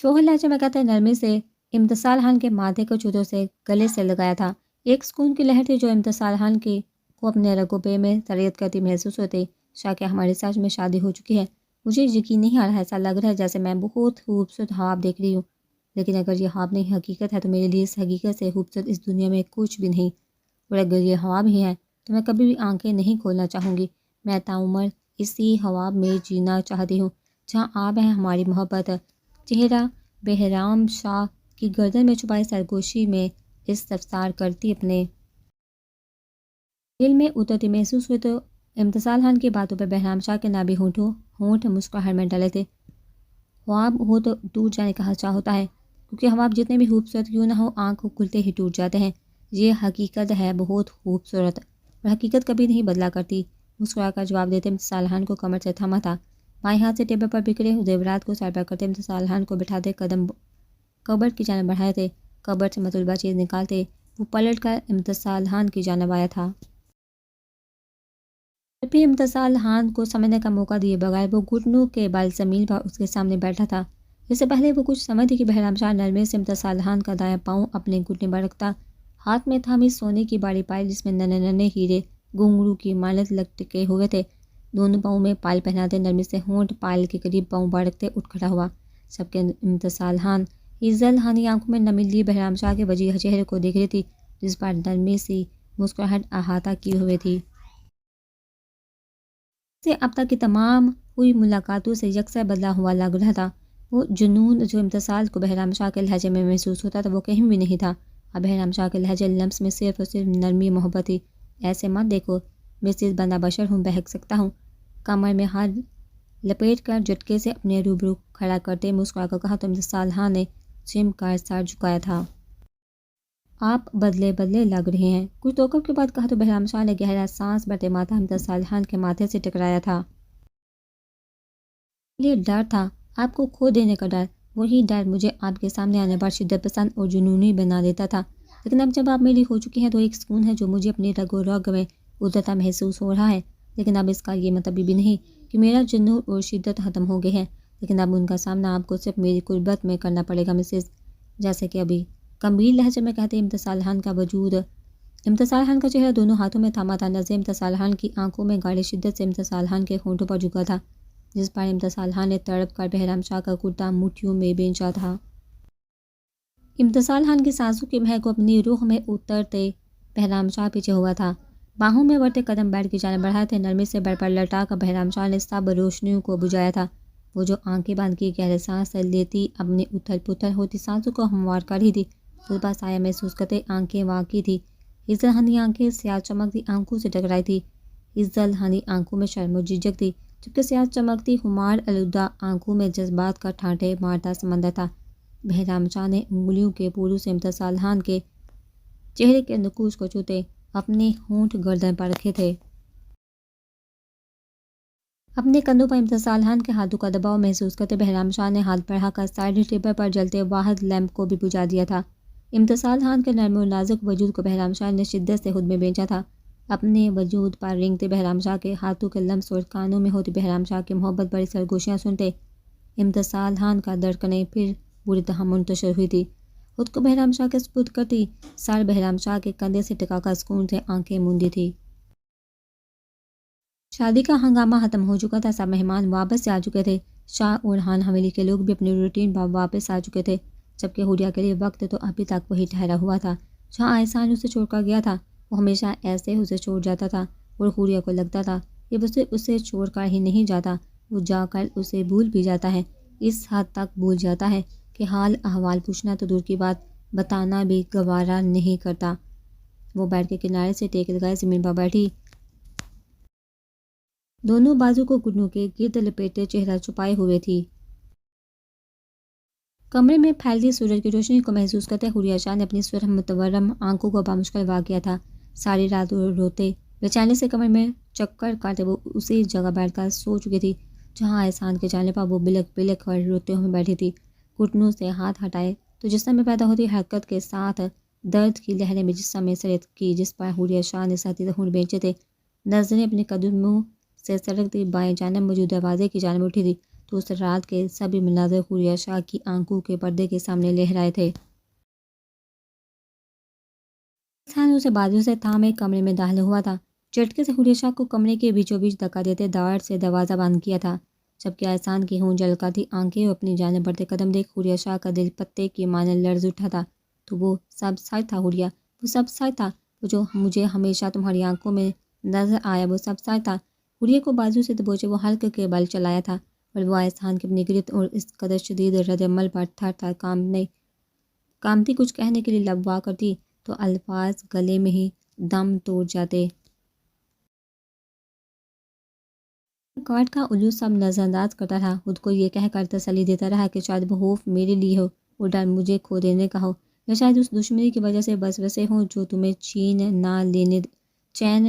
شوہر لہجے میں کہتے ہیں نرمی سے امتسال خان کے ماتھے کو جوتوں سے گلے سے لگایا تھا۔ ایک سکون کی لہر تھی جو امتسال خان کی کو اپنے رگو پے میں تربیت کرتی محسوس ہوتی۔ شاکہ ہمارے ساتھ میں شادی ہو چکی ہے، مجھے یقین نہیں آ رہا، ایسا لگ رہا ہے جیسے میں بہت خوبصورت خواب دیکھ رہی ہوں، لیکن اگر یہ خواب نہیں حقیقت ہے تو میرے لیے اس حقیقت سے خوبصورت اس دنیا میں کچھ بھی نہیں، اور اگر یہ خواب ہی ہے تو میں کبھی بھی آنکھیں نہیں کھولنا چاہوں گی۔ میں تعمر اسی خواب میں جینا چاہتی ہوں جہاں آپ ہے ہماری محبت۔ چہرہ بہرام شاہ کی گردن میں چھپائے سرگوشی میں استفسار کرتی اپنے دل میں اترتی محسوس ہوئی تو امتسال خان کی باتوں پر بہرام شاہ کے نابی ہونٹ مسکراہٹ میں ڈلے تھے۔ خواب ہو تو ٹوٹ جانے کا خدشہ ہوتا ہے، کیونکہ خواب جتنے بھی خوبصورت کیوں نہ ہو آنکھ کو کھلتے ہی ٹوٹ جاتے ہیں۔ یہ حقیقت ہے بہت خوبصورت، اور حقیقت کبھی نہیں بدلا کرتی۔ مسکرا کر جواب دیتے امتسال خان کو کمر سے تھما تھا، بائیں ہاتھ سے ٹیبل پر بکھرے زیورات کو سر پر کرتے امتسال خان کو بٹھاتے قدم کبرٹ کی جانب بڑھائے تھے۔ کبرٹ سے مطلوبہ چیز نکالتے وہ پلٹ کر امتسال خان کی جانب آیا تھا۔ پھر بھی امتسال خان کو سمجھنے کا موقع دیے بغیر وہ گھٹنوں کے بل زمین پر اس کے سامنے بیٹھا تھا۔ اس سے پہلے وہ کچھ سمجھتی کہ بہرام شاہ نرمی سے امتسال خان کا دایاں پاؤں اپنے گھٹنے پر رکھتا، ہاتھ میں تھامی سونے کی بڑی پائل جس میں ننھے ننھے ہیرے گھنگرو کی مانند لٹکے ہوئے تھے، دونوں پاؤں میں پائل پہناتے نرمی سے ہونٹ پائل کے قریب پاؤں بڑھ رکھتے اٹھ کھڑا ہوا۔ سب کے امتسال خان عزت خانی آنکھوں میں نمی لیے بہرام شاہ کے وجیح چہرے کو دیکھ رہی تھی، جس پر نرمی سی مسکراہٹ احاطہ کیے ہوئے تھی۔ سے اب تک کی تمام ہوئی ملاقاتوں سے یکساں بدلا ہوا لگ رہا تھا۔ وہ جنون جو امتسال کو بہرام شاہ کے لہجے میں محسوس ہوتا تھا وہ کہیں بھی نہیں تھا۔ اب بہرام شاہ کے لہجے لمس میں صرف اور صرف نرمی محبت تھی۔ ایسے مت دیکھو، مسز بندہ بشر ہوں، بہک سکتا ہوں۔ کمر میں ہاتھ لپیٹ کر جھٹکے سے اپنے روبرو کھڑا کرتے مسکرا کر کہا تو امتسال خان نے چم کر سر جھکایا تھا۔ آپ بدلے بدلے لگ رہے ہیں، کچھ توقف کے بعد کہا تو بہرام شاہ نے گہرا سانس بھرتے ماتھا امتسال خان کے ماتھے سے ٹکرایا تھا۔ یہ ڈر تھا، آپ کو کھو دینے کا ڈر، وہی ڈر مجھے آپ کے سامنے آنے پر شدت پسند اور جنونی بنا دیتا تھا، لیکن اب جب آپ میری ہو چکی ہیں تو ایک سکون ہے جو مجھے اپنی رگ و رگ میں اترتا محسوس ہو رہا ہے۔ لیکن اب اس کا یہ مطلب بھی نہیں کہ میرا جنون اور شدت ختم ہو گئی ہے، لیکن اب ان کا سامنا آپ کو صرف میری قربت میں کرنا پڑے گا مسز، جیسے کہ ابھی گمبھیر لہجے میں کہتے امتسال خان کا وجود۔ امتسال خان کا چہرہ دونوں ہاتھوں میں تھاما تھا، نظر امتسال خان کی آنکھوں میں گاڑی شدت سے امتسال خان کے ہونٹوں پر جھکا تھا، جس پر امتسال خان نے تڑپ کر بہرام شاہ کا کرتا مٹھیوں میں بھینچا تھا۔ امتسال خان کی سانسوں کی مہک کو اپنی روح میں اترتے بہرام شاہ پیچھے ہوا تھا، باہوں میں بڑھتے قدم بیٹھ کی جانب بڑھائے تھے، نرمی سے بڑھ پر لٹا کر بہرام شاہ نے سب روشنیوں کو بجھایا تھا۔ وہ جو آنکھیں باندھ کی گہرے سانس لیتی اپنی اتھل پتھل ہوتی سانسوں کو ہموار کر رہی تھی، اس پر سایہ محسوس کرتے آنکھیں واقعی تھی عزت خانی آنکھیں سیاہ چمکتی آنکھوں سے ٹکرائی تھی، عزت خانی آنکھوں میں شرم و جھجک تھی، جبکہ سیاہ چمکتی خمار آلودہ آنکھوں میں جذبات کا ٹھانٹے مارتا سمندر تھا۔ بہرام شاہ نے انگلیوں کے پوروں سے امتسال خان کے چہرے کے نقوش کو چھوتے اپنے ہونٹ گردن پر رکھے تھے۔ اپنے کندھوں پر امتسال خان کے ہاتھوں کا دباؤ محسوس کرتے بہرام شاہ نے ہاتھ بڑھا کر سائڈ ٹیبل پر جلتے واحد لیمپ کو بھی بجھا دیا تھا۔ امتسال خان کے نرم و نازک وجود کو بہرام شاہ نے شدت سے خود میں بھیجا تھا۔ اپنے وجود پر رینگتے بہرام شاہ کے ہاتھوں کے لمس اور کانوں میں ہوتی بہرام شاہ کی محبت بڑی سرگوشیاں سنتے امتسال خان کا دھڑکنیں پھر بری طرح منتشر ہوئی تھی۔ خود کو بہرام شاہ کے سپرد کرتی سر بہرام شاہ کے کندھے سے ٹکا کر سکون سے آنکھیں موندی تھی۔ شادی کا ہنگامہ ختم ہو چکا تھا، سب مہمان واپس سے آ چکے تھے، شاہ اور خان حویلی کے لوگ بھی اپنی روٹین پر واپس آ چکے تھے، جبکہ حوریہ کے لیے وقت تو ابھی تک وہی ٹھہرا ہوا تھا جہاں احسان اسے چھوڑ کر گیا تھا۔ وہ ہمیشہ ایسے اسے چھوڑ جاتا تھا اور حوریہ کو لگتا تھا کہ اسے چھوڑ کر ہی نہیں جاتا، وہ جا کر اسے بھول بھی جاتا ہے، اس حد تک بھول جاتا ہے کہ حال احوال پوچھنا تو دور کی بات بتانا بھی گوارا نہیں کرتا۔ وہ بیٹھ کے کنارے سے ٹیک لگائے زمین پر بیٹھی، دونوں بازو کو گھٹنوں کے گرد لپیٹے چہرہ چھپائے ہوئے تھی۔ کمرے میں پھیلتی سورج کی روشنی کو محسوس کرتے حوریہ شاہ نے اپنی سرخ متورم آنکھوں کو بامشکل وا کیا تھا۔ ساری رات روتے بے چینی سے کمرے میں چکر کاٹے وہ اسی جگہ بیٹھ کر سو چکی تھی جہاں احسان کے جانے پر وہ بلک بلک کر روتے ہوئے بیٹھی تھی۔ گھٹنوں سے ہاتھ ہٹائے تو جسم میں پیدا ہوتی حرکت کے ساتھ درد کی لہریں بھی جسم میں سرت کی، جس پر حوریہ شاہ نے سختی سے ہونٹ بھینچے تھے، نظریں اپنے قدموں سے سرکتی بائیں جانب موجود دروازے کی جانب اٹھی تھی تو اس رات کے سبھی مناظر حوریہ شاہ کی آنکھوں کے پردے کے سامنے لہرائے تھے۔ انسان اسے بازو سے تھامے کمرے میں داخل ہوا تھا۔ جھٹکے سے حوریہ شاہ کو کمرے کے بیچوں بیچ دھکا دیتے داڑ سے دروازہ بند کیا تھا، جبکہ احسان کی ہون جلکا تھی آنکھیں اور اپنی جانب بڑھتے قدم دیکھ حوریہ شاہ کا دل پتے کی مانند لرز اٹھا تھا۔ تو وہ سب سچ تھا حوریہ، وہ سب سچ تھا، وہ جو مجھے ہمیشہ تمہاری آنکھوں میں نظر آیا وہ سب سچ تھا۔ حوریہ کو بازو سے دبوچے وہ حلق کے بل چلایا تھا، اور وہ احسان کی اپنی گرفت اور اس قدر شدید رد عمل پر تھر تھر کامتی کچھ کہنے کے لیے لب وا کرتی تو الفاظ گلے میں ہی دم توڑ جاتے۔ کارڈ کا الو سب نظر انداز کرتا رہا، خود کو یہ کہہ کر تسلی دیتا رہا کہ شاید وہ خوف میرے لیے ہو، وہ ڈر مجھے کھو دینے کا ہو، یا شاید اس دشمنی کی وجہ سے وسوسے ہوں جو تمہیں چین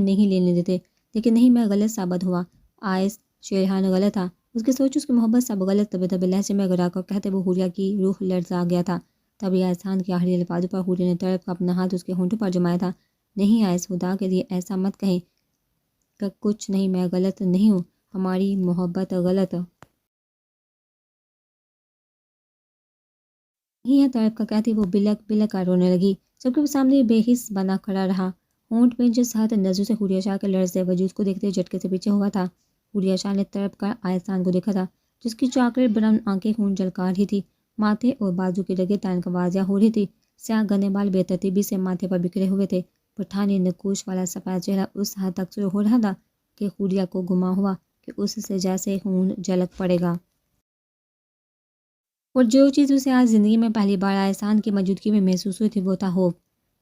نہیں لینے دیتے۔ لیکن نہیں، میں غلط ثابت ہوا۔ آئس شیرحان غلط تھا، اس کی سوچ، اس کی محبت سب غلط۔ دبے دبے لہجے میں گرا کر کہتے وہ حوریہ کی روح لرزا گیا تھا۔ تبھی احسان کے آخری الفاظوں پر حوریہ نے تڑپ کا اپنا ہاتھ اس کے ہونٹوں پر جمایا تھا۔ نہیں آئس، خدا کے لیے ایسا مت کہیں کہ کچھ نہیں، میں غلط نہیں ہوں، ہماری محبت غلط نہیں ہے، تڑپ کا کہتی وہ بلک بلک کر رونے لگی، جبکہ وہ سامنے بے حس بنا کھڑا رہا، ہونٹ پہ جس ہاتھ نظروں سے حوریہ شاہ کے لرزتے وجود کو دیکھتے جھٹکے سے پیچھے ہوا تھا۔ حوریہ شاہ نے تڑپ کر احسان کو دیکھا تھا، جس کی چاکلیٹ براؤن آنکھیں خون جھلکا رہی تھی، ماتھے اور بازو کی رگیں تان کا واضح ہو رہی تھی، سیاہ گھنے بال بے ترتیبی سے ماتھے پر بکھرے ہوئے تھے، پٹھانی نقوش والا سفید چہرہ اس حد تک سرخ ہو رہا تھا کہ حوریہ کو گمان ہوا کہ اس سے جیسے خون جھلک پڑے گا۔ اور جو چیز اسے آج زندگی میں پہلی بار احسان کی موجودگی میں محسوس ہوئی تھی وہ تھا خوف۔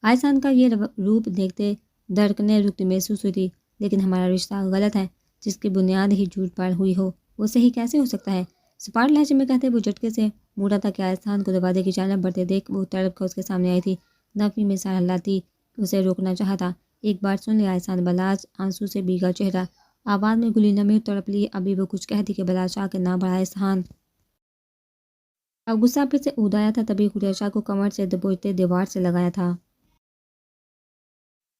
احسان کا یہ روپ دیکھتے دھڑکنیں رکتی محسوس ہوئی تھی۔ لیکن ہمارا رشتہ غلط ہے، جس کی بنیاد ہی جھوٹ پر ہوئی ہو وہ صحیح کیسے ہو سکتا ہے؟ سپاٹ لہجے میں کہتے وہ جھٹکے سے موڑا تھا کہ احسان کو دروازے کی جانب بڑھتے دیکھ وہ تڑپ کر اس کے سامنے آئی تھی، نفی میں سر ہلاتی اسے روکنا چاہا تھا۔ ایک بار سن لیا احسان، بلاج آنسو سے بھیگا چہرہ، آواز میں گلی نمی تڑپ لی، ابھی وہ کچھ کہتی کہ بلا شاہ کے نہ بڑھا احسان اب غصہ پھر سے اودایا تھا، تبھی حوریہ شاہ کو کمر سے دبوچتے دیوار سے لگایا تھا۔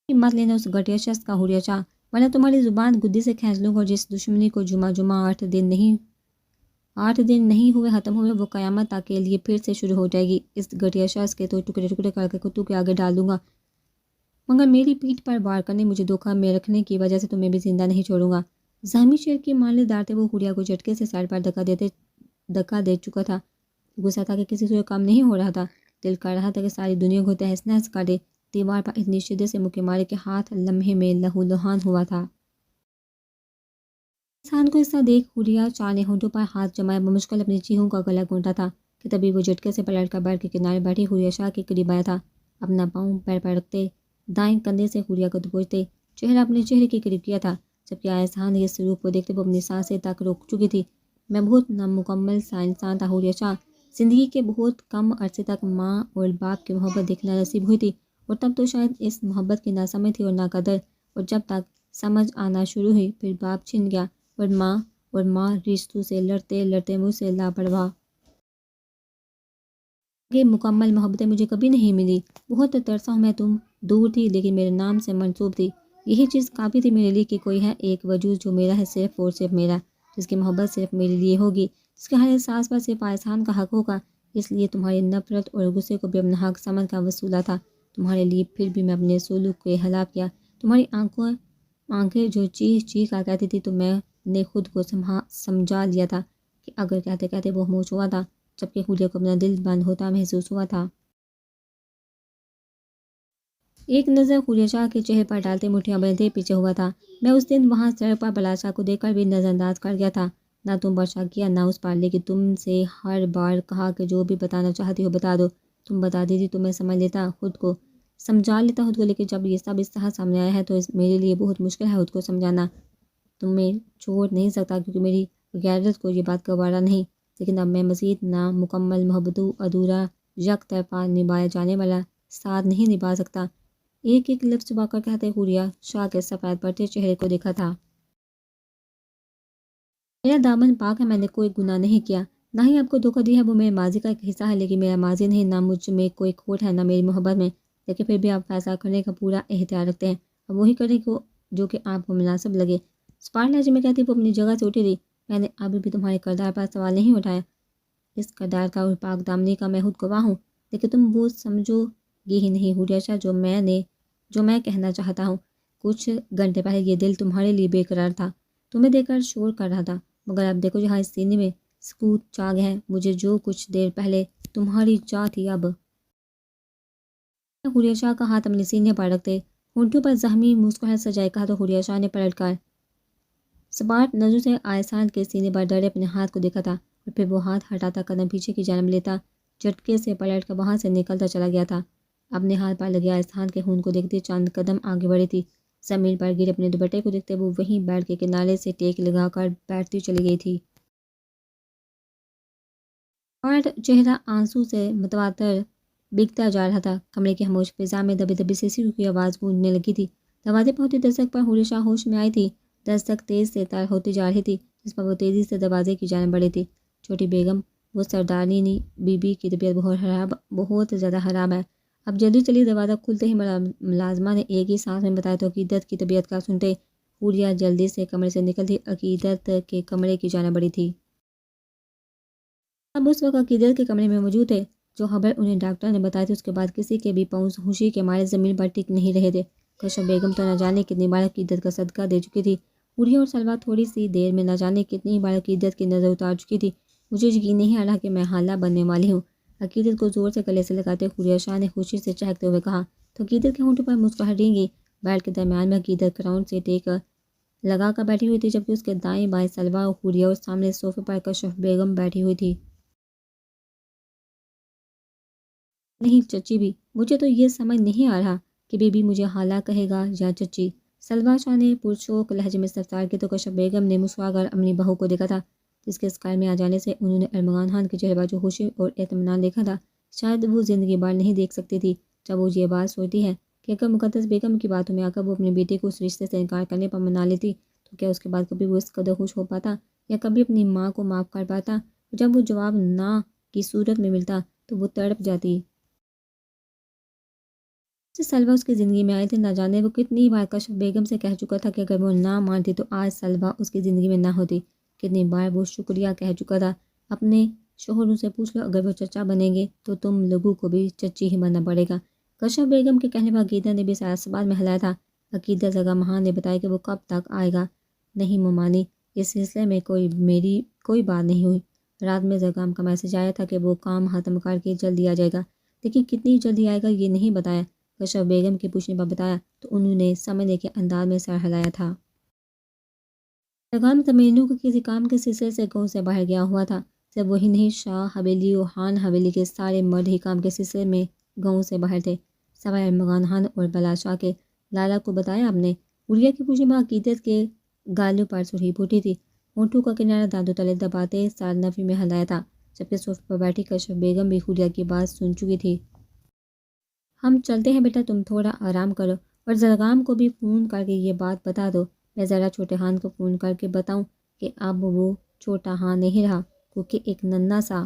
مت لینا اس گھٹیا شخص کا حوریہ شاہ، ورنہ تمہاری زبان گدی سے کھینچ لوں گا، اور جس دشمنی کو جمعہ 8 دن نہیں ہوئے ختم ہوئے، وہ قیامت تک کے لیے پھر سے شروع ہو جائے گی۔ اس گھٹیا شخص کے تو ٹکڑے ٹکڑے کر کے کتوں کے آگے ڈال دوں گا، مگر میری پیٹھ پر وار کرنے، مجھے دھوکہ میں رکھنے کی وجہ سے تمہیں بھی زندہ نہیں چھوڑوں گا۔ زخمی شیر کی مانند داڑتے وہ حوریہ کو جھٹکے سے سر پر دھکا دے چکا تھا۔ غصہ تھا کہ کسی سے کام نہیں ہو رہا تھا، دل کر رہا تھا کہ ساری دنیا کو تہس نہس کر دے، دیوار پر اتنی شدت سے مکے مارے کہ ہاتھ لمحے میں لہو لہان ہوا تھا۔ انسان کو اس طرح دیکھ حوریہ شاہ نے ہونٹوں پر ہاتھ جمائے بمشکل اپنی چیخوں کا گلا گھونٹا تھا کہ تبھی وہ جھٹکے سے پلٹ کر بیٹھ کے کنارے بیٹھی حوریہ شاہ کے قریب آیا تھا، اپنا پاؤں پیر پر رکھتے دائیں کندھے سے حوریہ کو دبوچتے چہرہ اپنے چہرے کے قریب کیا تھا، جبکہ احسان یہ سلوک کو دیکھتے وہ اپنی سانسیں تک روک چکی تھی۔ میں بہت نامکمل سا انسان تھا حوریہ شاہ، زندگی کے بہت کم عرصے تک ماں اور باپ کی محبت دیکھنا نصیب ہوئی تھی، اور تب تو شاید اس محبت کی نہ سمجھ تھی اور نہ قدر، اور جب تک سمجھ آنا شروع ہوئی پھر باپ چھن گیا، اور ماں رشتوں سے لڑتے لڑتے مجھ سے لاپرواہ کہ مکمل محبتیں مجھے کبھی نہیں ملی۔ بہت ترسا ہوں میں، تم دور تھی لیکن میرے نام سے منسوب تھی، یہی چیز کافی تھی میرے لیے کہ کوئی ہے ایک وجود جو میرا ہے، صرف اور صرف میرا، جس کی محبت صرف میرے لیے ہوگی، جس کے ہر احساس پر صرف احسان کا حق ہوگا۔ اس لیے تمہاری نفرت اور غصے کو بھی اپنا حق سمجھ کر وصولا تھا تمہارے لیے، پھر بھی میں اپنے سلوک کے خلاف کیا۔ تمہاری آنکھیں جو چیخ چیخ کر کہتی تھی تو میں نے خود کو سمجھا لیا تھا کہ اگر کہتے کہتے وہ خاموش ہوا تھا، جبکہ حوریہ کو اپنا دل بند ہوتا محسوس ہوا تھا۔ ایک نظر حوریہ شاہ کے چہرے پر ڈالتے مٹھیاں باندھے پیچھے ہوا تھا۔ میں اس دن وہاں سڑک پر بلا شاہ کو دیکھ کر بھی نظر انداز کر گیا تھا، نہ تم پر شک کیا نہ اس پر، لیکن تم سے ہر بار کہا کہ جو بھی بتانا چاہتی ہو بتا دو، تم بتا دیتی تو میں سمجھا لیتا خود کو، لیکن جب یہ سب اس طرح سامنے آیا ہے تو میرے لیے بہت مشکل ہے خود کو سمجھانا۔ تمہیں چھوڑ نہیں سکتا کیونکہ میری غیرت کو یہ بات گوارا نہیں، لیکن اب میں مزید نامکمل محبتوں، ادھورا یک طرفہ نبھایا جانے والا ساتھ نہیں نبھا سکتا۔ ایک ایک لفظ چبا کر کہتے حوریہ شاہ کے سفید پڑتے چہرے کو دیکھا تھا۔ میرا دامن پاک ہے، میں نے کوئی گناہ نہیں کیا، نہ ہی آپ کو دھوکہ دیا ہے، وہ میرے ماضی کا ایک حصہ ہے، لیکن میرا ماضی نہیں، نہ مجھ میں کوئی کھوٹ ہے نہ میری محبت میں، لیکن پھر بھی آپ فیصلہ کرنے کا پورا اختیار رکھتے ہیں، اب وہی کریں جو کہ آپ کو مناسب لگے۔ سپاٹ لہجے میں کہتی وہ اپنی جگہ سے اٹھی تھی، میں نے ابھی بھی تمہارے کردار پر سوال نہیں اٹھایا۔ اس کردار کا اور پاک دامنی کا میں خود گواہ ہوں، لیکن تم وہ سمجھو گی ہی نہیں حوریہ شاہ جو میں کہنا چاہتا ہوں۔ کچھ گھنٹے پہلے یہ دل تمہارے لیے بے قرار تھا، تمہیں دیکھ کر شور کر رہا تھا، مگر اب دیکھو جہاں اس سینے میں سکوت چاگ ہے، مجھے جو کچھ دیر پہلے تمہاری چاہ تھی اب۔ حوریہ شاہ کا ہاتھ اپنے سینے پر رکھتے ہونٹوں پر زخمی مسکراہٹ سجائے کہا تو حوریہ شاہ نے پلٹ کر سپاٹ نظر سے آئسان کے سینے پر ڈرے اپنے ہاتھ کو دیکھا تھا، اور پھر وہ ہاتھ ہٹاتا قدم پیچھے کی جانب لیتا جھٹکے سے پلٹ کر وہاں سے نکلتا چلا گیا تھا۔ اپنے ہاتھ پر لگے آئسان کے خون کو دیکھتے چند قدم آگے بڑھی تھی، زمین پر گر اپنے دوپٹے کو دیکھتے وہ وہیں بیڈ کے کنارے سے ٹیک لگا کر بیٹھتی چلی گئی تھی، اور چہرہ آنسو سے متواتر بکتا جا رہا تھا۔ کمرے کی خاموش فضا میں دبی دبی سے سیڑھیوں کی آواز گونجنے لگی تھی۔ دروازے پر ہوتی دستک پر حوریہ شاہ ہوش میں آئی تھی۔ دستک تیز سے تر ہوتی جا رہی تھی، جس پر وہ تیزی سے دروازے کی جانب بڑھی تھی۔ چھوٹی بیگم، وہ سردارنی بی بی کی طبیعت بہت زیادہ خراب ہے، اب جلدی چلیے۔ دروازہ کھلتے ہی ملازمہ نے ایک ہی سانس میں بتایا تو عقیدت کی طبیعت کا سنتے حوریہ جلدی سے کمرے سے نکلتی عقیدت کے کمرے کی جانب بڑھی تھی۔ اب اس وقت عقیدت کے کمرے میں موجود تھے۔ جو خبر انہیں ڈاکٹر نے بتائی تھی اس کے بعد کسی کے بھی پاؤں خوشی کے مارے زمین پر ٹک نہیں رہے تھے۔ کشف بیگم تو نہ جانے کتنی بار عقیدت کا صدقہ دے چکی تھی، حوریہ اور سلویٰ تھوڑی سی دیر میں نہ جانے کتنی بار عقیدت کی نظر اتار چکی تھی۔ مجھے یقین نہیں آ رہا کہ میں حاملہ بننے والی ہوں، عقیدت کو زور سے گلے سے لگاتے حوریہ شاہ نے خوشی سے چہکتے ہوئے کہا تو عقیدت کے ہونٹوں پر مسکراہٹ رنگی۔ بیڈ کے درمیان میں عقیدت کراؤن سے ٹیک لگا کر بیٹھی ہوئی تھی، جبکہ اس کے دائیں بائیں سلویٰ اور حوریہ اور سامنے صوفے پر کشف بیگم بیٹھی ہوئی تھی۔ نہیں چچی بھی، مجھے تو یہ سمجھ نہیں آ رہا کہ بی بی مجھے خالہ کہے گا یا چچی، سلویٰ شاہ نے پرشوق لہجے میں استفسار کیا تو کشف بیگم نے مسکرا کر اپنی بہو کو دیکھا تھا، جس کے اس کار میں آ جانے سے انہوں نے ارمغان خان کے چہرے پر جو خوشی اور اطمینان دیکھا تھا شاید وہ زندگی بھر نہیں دیکھ سکتی تھی۔ جب وہ یہ بات سوچتی ہے کہ اگر مقدس بیگم کی باتوں میں آ کر وہ اپنے بیٹے کو اس رشتے سے انکار کرنے پر منا لیتی تو کیا اس کے بعد کبھی وہ اس قدر خوش ہو پاتا یا کبھی اپنی ماں کو معاف کر پاتا؟ جب وہ جواب نہ کی صورت میں ملتا تو وہ تڑپ جاتی۔ سلویٰ اس کی زندگی میں آئے تھے، نہ جانے وہ کتنی بار کشف بیگم سے کہہ چکا تھا کہ اگر وہ نہ مانتی تو آج سلویٰ اس کی زندگی میں نہ ہوتی۔ کتنی بار وہ شکریہ کہہ چکا تھا اپنے شوہروں سے پوچھ لو اگر وہ چچا بنیں گے تو تم لوگوں کو بھی چچی ہی بننا پڑے گا۔ کشف بیگم کے کہنے پر عقیدت نے بھی سیاست میں ہلایا تھا۔ عقیدت زگا مہان نے بتایا کہ وہ کب تک آئے گا؟ نہیں ممانی، اس سلسلے میں میری کوئی بات نہیں ہوئی۔ رات میں زگام کا میسج آیا تھا کہ وہ کام ختم کر کے جلدی آ جائے گا، لیکن کتنی جلدی آئے گا یہ نہیں بتایا۔ کشف بیگم کے پوچھنے پر بتایا تو انہوں نے سمجھنے کے انداز میں سر ہلایا تھا۔ پیغام زمینوں کو کسی کام کے سلسلے سے گاؤں سے باہر گیا ہوا تھا۔ صرف وہی نہیں، شاہ حویلی اور خان حویلی کے سارے مرد ہی کام کے سلسلے میں گاؤں سے باہر تھے، سوائے ارمغان خان اور بلا شاہ کے۔ لالا کو بتایا آپ نے؟ حوریہ کے پوچھنے پر عقیدت کے گالوں پر سرخی پھوٹی تھی، ہونٹوں کا کنارہ دانتوں تلے دباتے سر نفی میں ہلایا تھا، جبکہ صوفے پر بیٹھی کشف بیگم بھی حوریہ کی بات سن چکی تھی۔ ہم چلتے ہیں بیٹا، تم تھوڑا آرام کرو، اور زرگام کو بھی فون کر کے یہ بات بتا دو۔ میں ذرا چھوٹے خان کو فون کر کے بتاؤں کہ اب وہ چھوٹا خان نہیں رہا، کیونکہ ایک ننھا سا